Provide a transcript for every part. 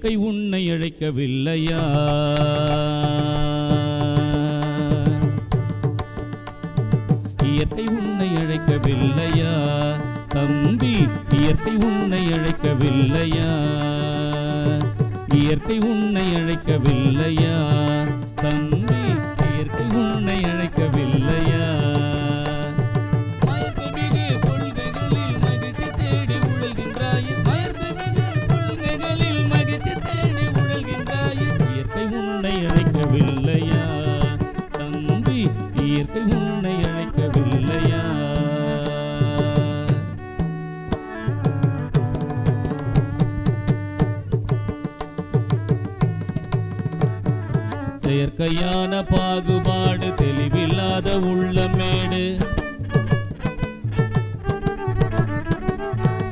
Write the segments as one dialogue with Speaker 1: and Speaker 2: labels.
Speaker 1: இயற்கை உன்னை அழைக்கவில்லையா? இயற்கை உன்னை அழைக்கவில்லையா தம்பி? இயற்கை உன்னை அழைக்கவில்லையா? இயற்கை உன்னை அழைக்கவில்லையா தம்பி? இயற்கை உன்னை அழைக்கவில்லையா? மயக்கமிகு கொள்கைகளில் மகிழ்ச்சி தேடி உழல்கின்றாய். மயக்கமிகு கொள்கைகளில் மகிழ்ச்சி தேடி உழல்கின்றாய். இயற்கை உன்னை அழைக்கவில்லையா தம்பி? இயற்கை உன்னை அழைக்கவில்லையா? செயற்கையான பாகுபாடு தெளிவில்லாத உள்ளமேடு.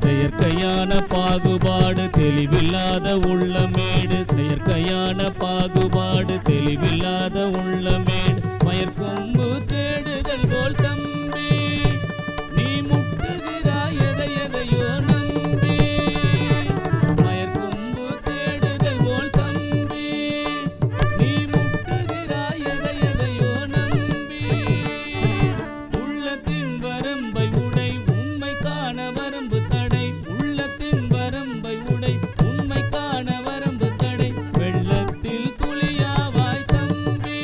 Speaker 1: செயற்கையான பாகுபாடு தெளிவில்லாத உள்ளமேடு. செயற்கையான பாகுபாடு தெளிவில்லாத உள்ளமேடு. மயற்கொம்பு தேடுதல் போல் தம்பி நீ முட்டுகிறாய் எதை எதையோ நம்பி. மயற்கொம்பு தேடுதல் போல் தம்பி நீ முட்டுகிறாய் எதை எதையோ நம்பி. உள்ளத்தின் வரம்பை உடை உண்மை காண வரம்பு தடை. உள்ளத்தின் வரம்பை உடை உண்மை காண வரம்பு தடை. வெள்ளத்தில் துளியாவாய் தம்பி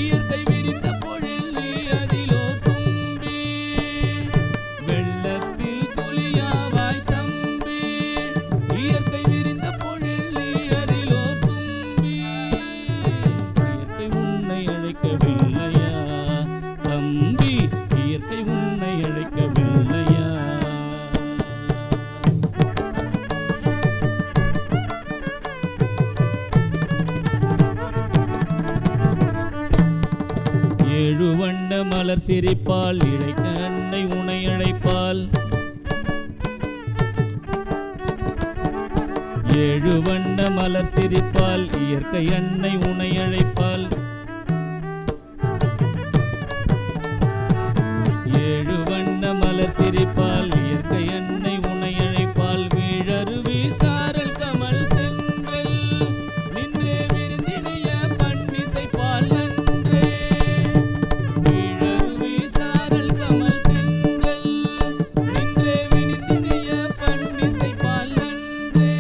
Speaker 1: இயற்கை விரிந்த பொழில் நீ அதிலோ தும்பி. வெள்ளத்தில் துளியாவாய் தம்பி இயற்கை விரிந்த பொழில் நீ அதிலோ தும்பி. இயற்கை உன்னை அழைக்கவில்லையா தம்பி? இயற்கை உன்னை அழைக்கவில்லையா? ஏழு வண்ண மலர் சிரிப்பால் இழைக்க அன்னை உனை அழைப்பாள். ஏழு வண்ண மலர் சிரிப்பால் இயற்கை அன்னை உனை அழைப்பாள். ஏழு வண்ண மலர் சிரிப்பால் இயற்கை அன்னை உனை அழைப்பாள். வீழருவி சாரல் கமல் தென்றல் நின்றே விருந்தினிய பண்ணிசைப்பால் நன்றே. வீழருவி சாரல் கமல் தென்றல் நின்றே விருந்தினிய பண்ணிசைப்பால் நன்றே.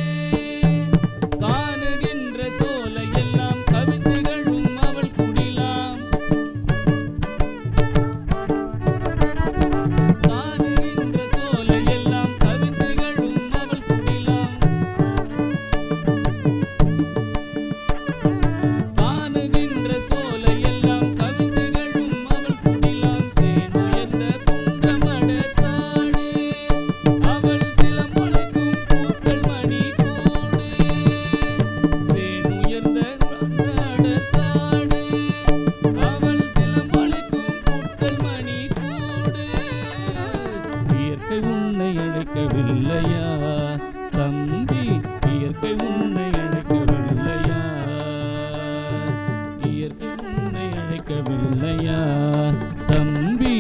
Speaker 1: காணுகின்ற சோலை எல்லாம் கவிதைகளும் அவள் குடிலாம். காணுகின்ற சோலை எல்லாம் கவிதைகளும் அவள் குடிலாம். காணுகின்ற சோலை எல்லாம் கவிதைகளும் அவள் குடிலாம். சேனுயர்ந்த குன்றமட காடு அவள் சிலம்பொலிக்கும் பூக்கள் மணி கூடு. சேனுயர்ந்த குன்றமட காடு அவள் சிலம்பொலிக்கும் பூக்கள் மணி கூடு. இயற்கை உன்னை அழைக்கவில்லையா தம்பி? இயற்கை உன்னை அழைக்கவில்லையா? இயற்கை உன்னை அழைக்கவில்லையா தம்பி?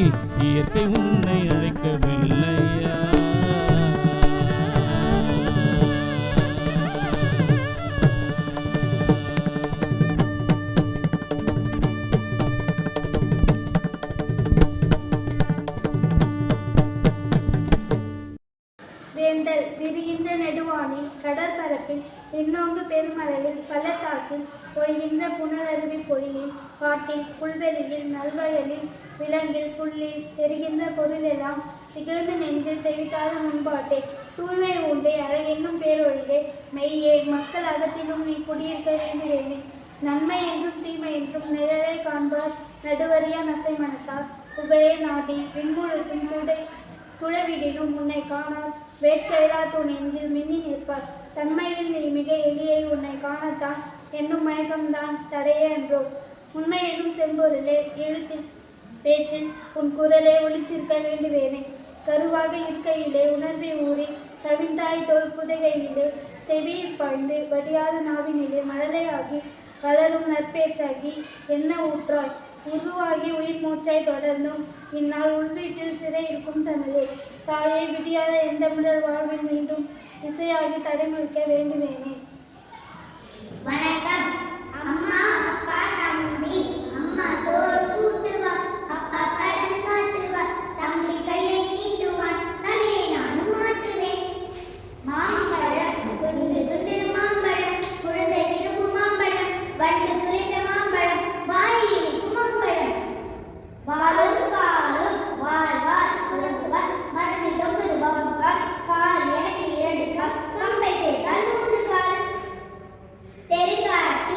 Speaker 1: இயற்கை உன்னை அழைக்கவில்லையா?
Speaker 2: வேண்டல் விரிகின்ற நெடுவானி கடற்பரப்பில் விண்ணோங்கு பெருமளவில் பள்ளத்தாக்கில் பொழிகின்ற புனரருவி பொழியில் காட்டில் புல்வெளியில் நல்வயலில் விலங்கில் புல்லில் தெரிகின்ற பொருளெல்லாம் திகழ்ந்து நெஞ்சில் தெவிட்டாத முன்பாட்டே. தூய்மை உண்டே அழகென்னும் பேரொழிலே மெய்யே மக்கள் அகத்திலும் நீ குடியிருக்க வேண்டுவேனே. நன்மை என்றும் தீமை என்றும் நிழலை காண்பார் நடுவரியா நசை மனத்தார். புகழே நாடி விண்முழுத்தும் துழவிடினும் உன்னை காணார் வேட்கையிலா தூண் நெஞ்சில் மின்னி நிற்பார். தன்மையில் நீ மிக எளியை உன்னை காணத்தான் என்னும் மயக்கம்தான் தடையே என்றோ. உண்மை என்னும் செம்பொருளே எழுத்தில் பேச்சில் உன் குரலே ஒலித்திருக்க வேண்டுவேனே. கருவாக இருக்கையிலே உணர்வை ஊறி கவிந்தாய் தோல் புதைகையிலே செவியில் பாய்ந்து வடியாத நாவினிலே மழலையாகி வளரும் நற்பேச்சாகி என்ன ஊற்றாய் உருவாகி உயிர் மூச்சாய் தொடர்ந்தும் இந்நாள் உள்வீட்டில் சிறை இருக்கும் தமிழே. தாயை விடியாத எந்த முதல் வாழ்வில் மீண்டும் இசையாகி தடைமுறிக்க வேண்டுமேனே.
Speaker 3: வணக்கம். அம்மா அப்பா தம்பி. அம்மா சோறு ஊட்டுவார், அப்பா படம் காட்டுவார், தம்பி கையை நீட்டுவான், தலையை நானும் மாட்டுவேன். மாம்பழம் குண்டு குண்டு மாம்பழம், குழந்தை விரும்பும் மாம்பழம், வண்டு துளைத்த மாம்பழம், வாயில் இனிக்கும் மாம்பழம். வாலும் காலும் வால் வால் உறங்குவார், மரத்தில் தொங்குது பவன்பார், கால் எனக்கு 2 கால், கம்பை சேர்த்தால் 3 கால். தெருக்காட்சி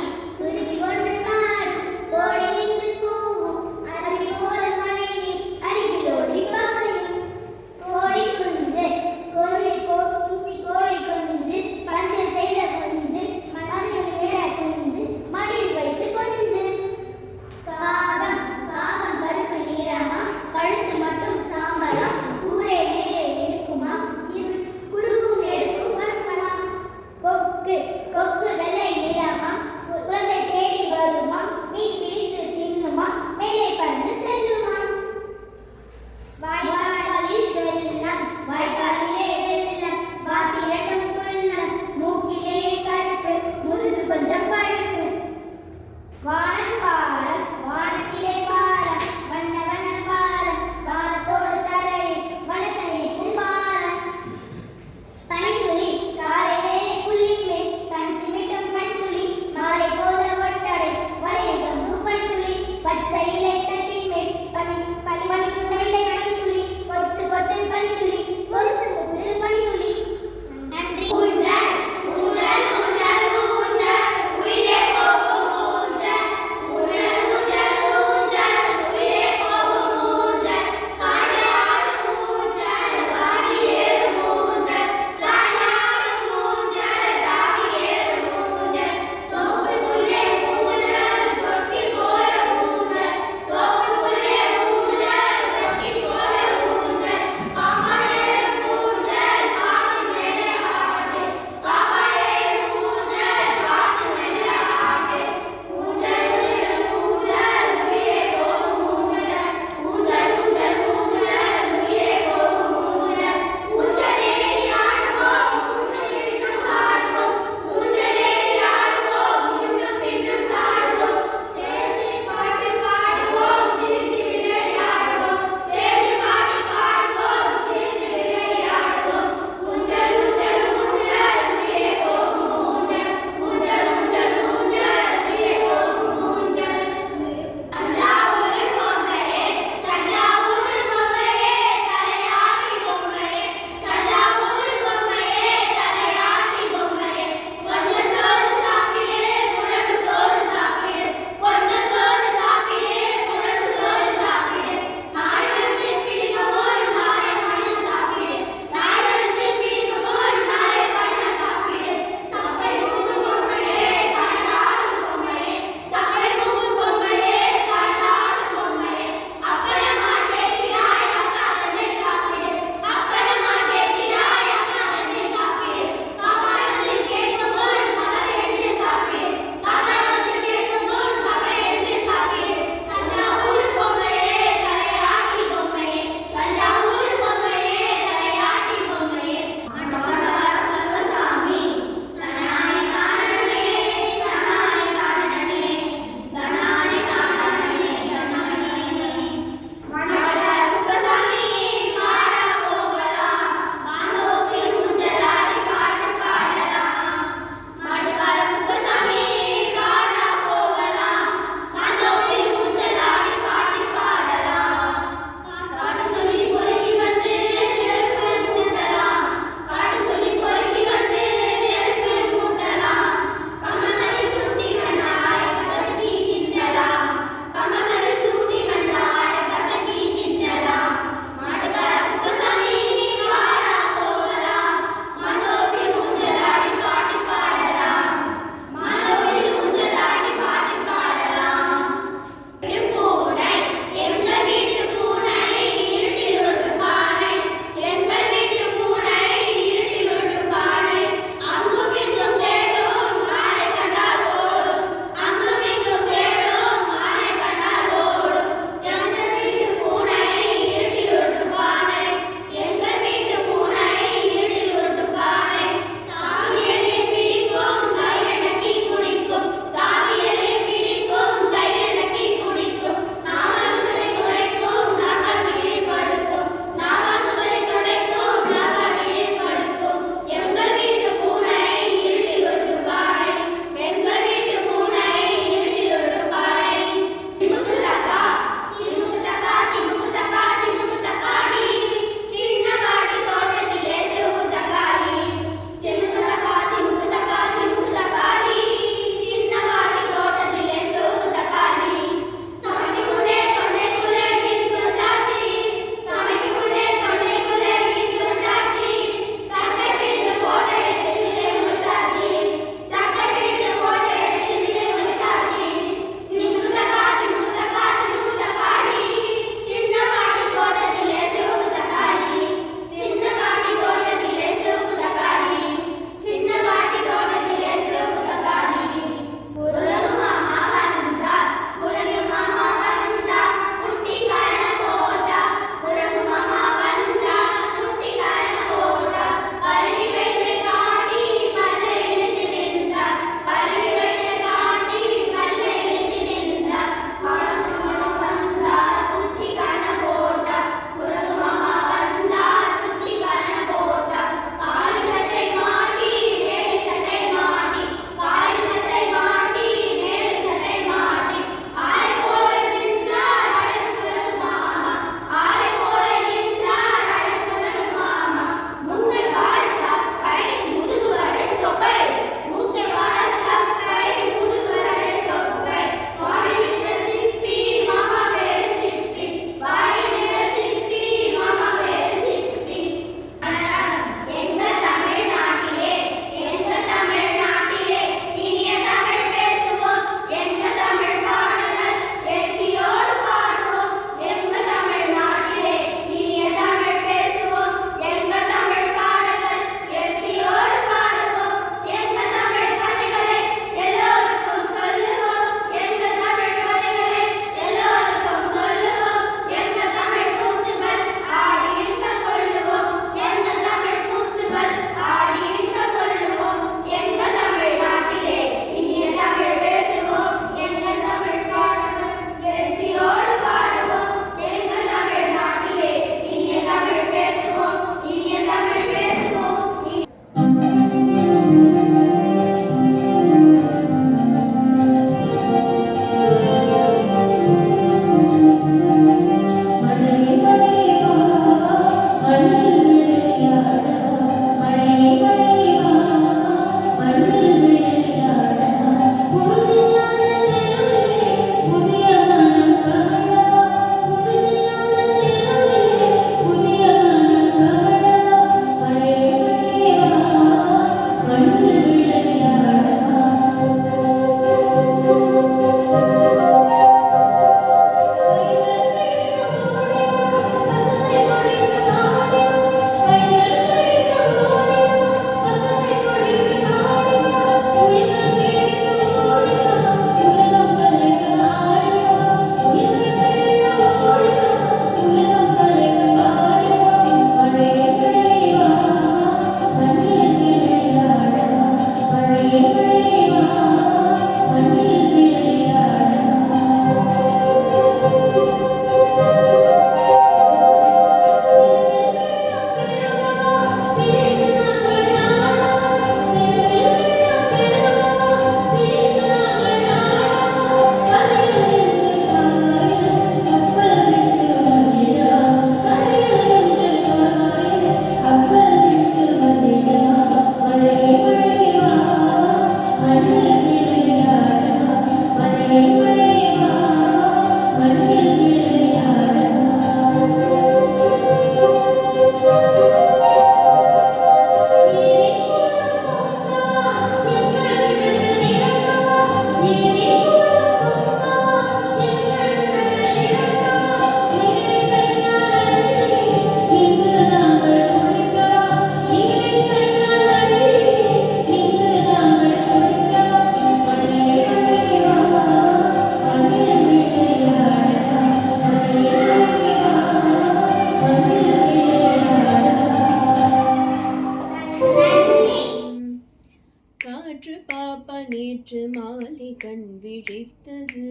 Speaker 4: விழித்தது.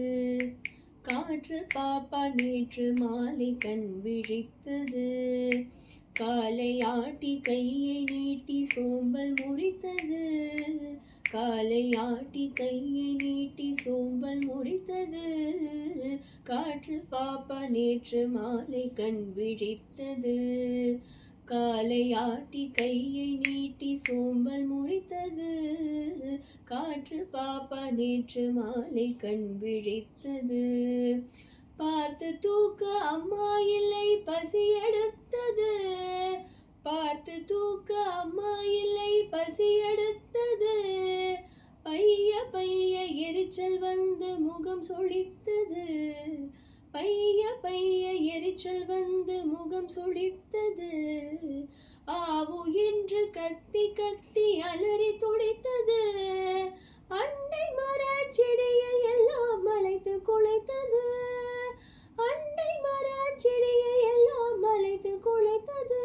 Speaker 4: காற்று பாப்பா நேற்று மாலை கண் விழித்தது. காலை ஆட்டி கையை நீட்டி சோம்பல் முறித்தது. காலை ஆட்டி கையை நீட்டி சோம்பல் முறித்தது. காற்று பாப்பா நேற்று மாலை கண் விழித்தது. காலை ஆட்டி கையை நீட்டி சோம்பல் முறித்தது. காற்று பாப்பா நேற்று மாலை கண் விழித்தது. பார்த்து தூக்க அம்மா இல்லை பசி எடுத்தது. பார்த்து தூக்க அம்மா இல்லை பசி எடுத்தது. பைய பைய எரிச்சல் வந்து முகம் சொலித்தது. பைய பைய எரிச்சல் வந்து முகம் சொலித்தது. ஆவு என்று கத்தி கத்தி அலறி துடித்தது. அண்டை மர செடியை எல்லாம் மலைத்து குலைத்தது. அண்டை மர செடியை எல்லாம் மலைத்து குலைத்தது.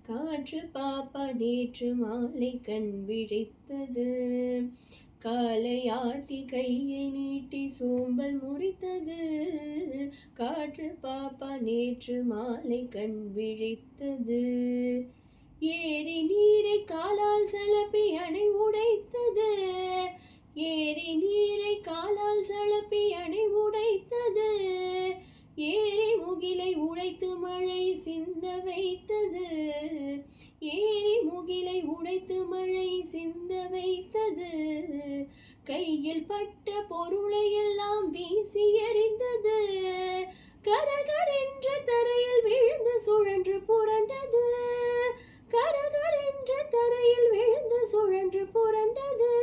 Speaker 4: காற்று பாப்பா நேற்று மாலை கண் விழித்தது. காலை ஆட்டி கையை நீட்டி சோம்பல் முறித்தது. காற்று பாப்பா நேற்று மாலை கண் விழித்தது. ஏரி நீரை காலால் சலப்பி அணை உடைத்தது. ஏரி நீரை காலால் சலப்பி அணை உடைத்தது. ஏரி முகிலை உடைத்து மழை சிந்த வைத்தது. ஏரி முகிலை உடைத்து மழை சிந்த வைத்தது. கையில் பட்ட பொருளை எல்லாம் வீசி எறிந்தது. கரகரென்ற தரையில் விழுந்து சுழன்று புரண்டது. கரகரென்ற தரையில் விழுந்து சுழன்று புரண்டது.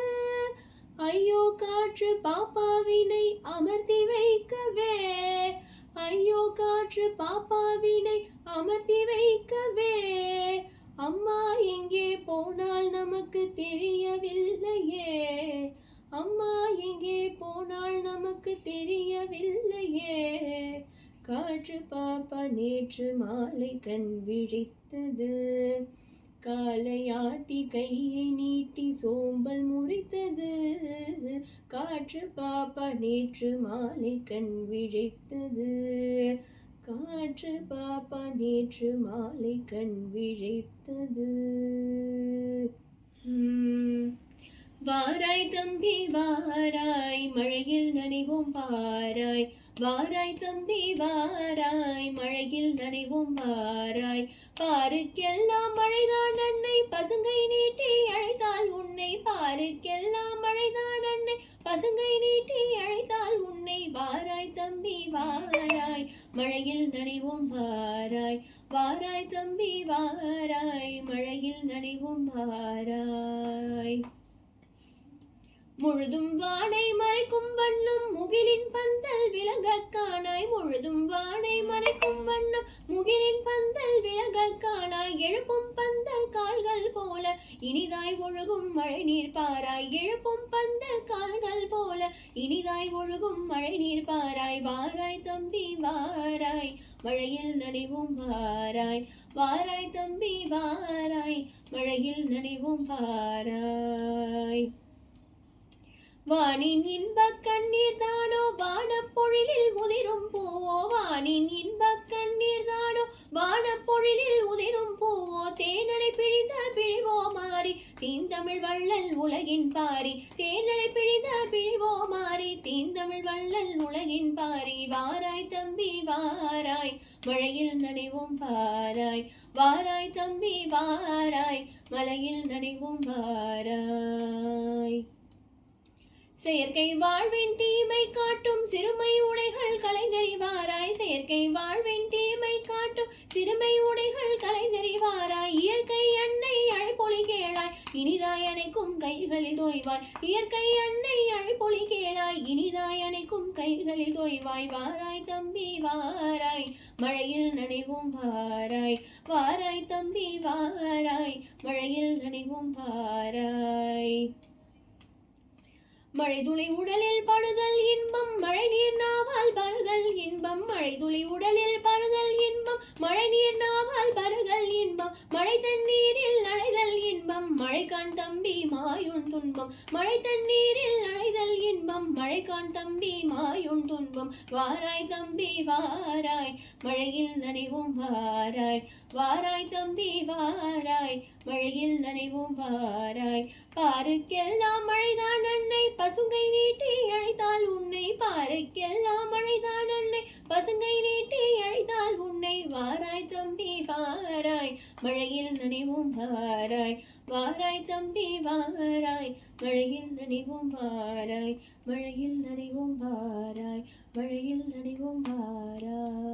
Speaker 4: ஐயோ காற்று பாப்பாவினை அமர்த்தி வைக்கவே. ஐயோ காற்று பாப்பாவினை அமர்த்தி வைக்கவே. அம்மா எங்கே போனால் நமக்கு தெரியவில்லையே. அம்மா எங்கே போனால் நமக்கு தெரியவில்லையே. காற்று பாப்பா நேற்று மாலை கண் விழித்தது. காலை ஆட்டி கையை நீட்டி சோம்பல் முறித்தது. காற்று பாப்பா நேற்று மாலை கண் விழித்தது. காற்று பாப்பா நேற்று மாலை கண் விழித்தது. வாராய் தம்பி வாராய் மழையில் நனைவோம் பாராய். வாராய் தம்பி வாராய் மழையில் நனைவோம் வாராய். பாருக்கெல்லாம் மழைதான் அன்னை பசுங்கை நீட்டி அழைத்தால் உன்னை. பாருக்கெல்லாம் மழைதான் அன்னை பசுங்கை நீட்டி அழைத்தால் உன்னை. வாராய் தம்பி வாராய் மழையில் நனைவோம் வாராய். வாராய் தம்பி வாராய் மழையில் நனைவோம் வாராய். முழுதும் வானை மறைக்கும் வண்ணம் முகிலின் பந்தல் விலக காணாய். முழுதும் வானை மறைக்கும் வண்ணம் முகிலின் பந்தல் விலக காணாய். எழுப்பும் பந்தல் கால்கள் போல இனிதாய் ஒழுகும் மழை நீர் பாராய். எழுப்பும் பந்தல் கால்கள் போல இனிதாய் ஒழுகும் மழை நீர் பாராய். வாராய் தம்பி வாராய் மழையில் நனைவோம் வாராய். வாராய் தம்பி வாராய் மழையில் நனைவோம் வாராய். வானின் இன்பக் கண்ணீர் தானோ வானப்பொழிலில் உதிரும் பூவோ. வானின் இன்பக் கண்ணீர் தானோ வானப்பொழிலில் உதிரும் பூவோ. தேனடை பிழிந்த பிழிவோ மாறி தீந்தமிழ் வள்ளல் உலகின் பாரி. தேனடை பிழிந்த பிழிவோ மாறி தீந்தமிழ் வள்ளல் உலகின் பாரி. வாராய் தம்பி வாராய் மழையில் நனைவோம் வாராய். வாராய் தம்பி வாராய் மழையில் நனைவோம் வாராய். செயற்கை வாழ்வின் தீமை காட்டும் சிறுமை உடைகள் கலைந்தறிவாராய். செயற்கை வாழ்வின் தீமை காட்டும் சிறுமை உடைகள் கலைந்தறிவாராய். இயற்கை அன்னை அழைப்பொலி கேளாய் இனிதாய் அணைக்கும் கைகளில் தோய்வாய். இயற்கை அன்னை அழைப்பொலி கேளாய் இனிதாய் அணைக்கும் கைகளில் தோய்வாய். வாராய் தம்பி வாராய் மழையில் நனைவோம் வாராய். வாராய் தம்பி வாராய் மழையில் நனைவோம் வாராய். மழைதுளி உடலில் படுதல் இன்பம் மழை நீர் நாவால் பருதல் இன்பம். மழைதுளி உடலில் பருதல் இன்பம் இன்பம் மழை நீர் நாவால் பருகல் இன்பம் மழை தண்ணீரில் நனைதல் இன்பம் மழை காண் தம்பி மாயுண் துன்பம் மழை தண்ணீரில் நனைதல் இன்பம் மழை காண் தம்பி மாயுண் துன்பம் வாராய் தம்பி வாராய் மழையில் நனைவும் வாராய் வாராய் தம்பி வாராய் மழையில் நனைவும் வாராய் பாருக்கெல்லாம் மழைதான் அன்னை பசுங்கை நீட்டி அழைத்தால் உன்னை பாருக்கெல்லாம் மழைதான் அன்னை பசுங்கை நீட்டி அழைத்தால் உன்னை வாராய் தம்பி வாராய் மழையில் நனைவும் வாராய் வாராய் தம்பி வாராய் மழையில் நனைவும் வாராய் மழையில் நனைவும் வாராய் மழையில் நனைவும் வாராய்.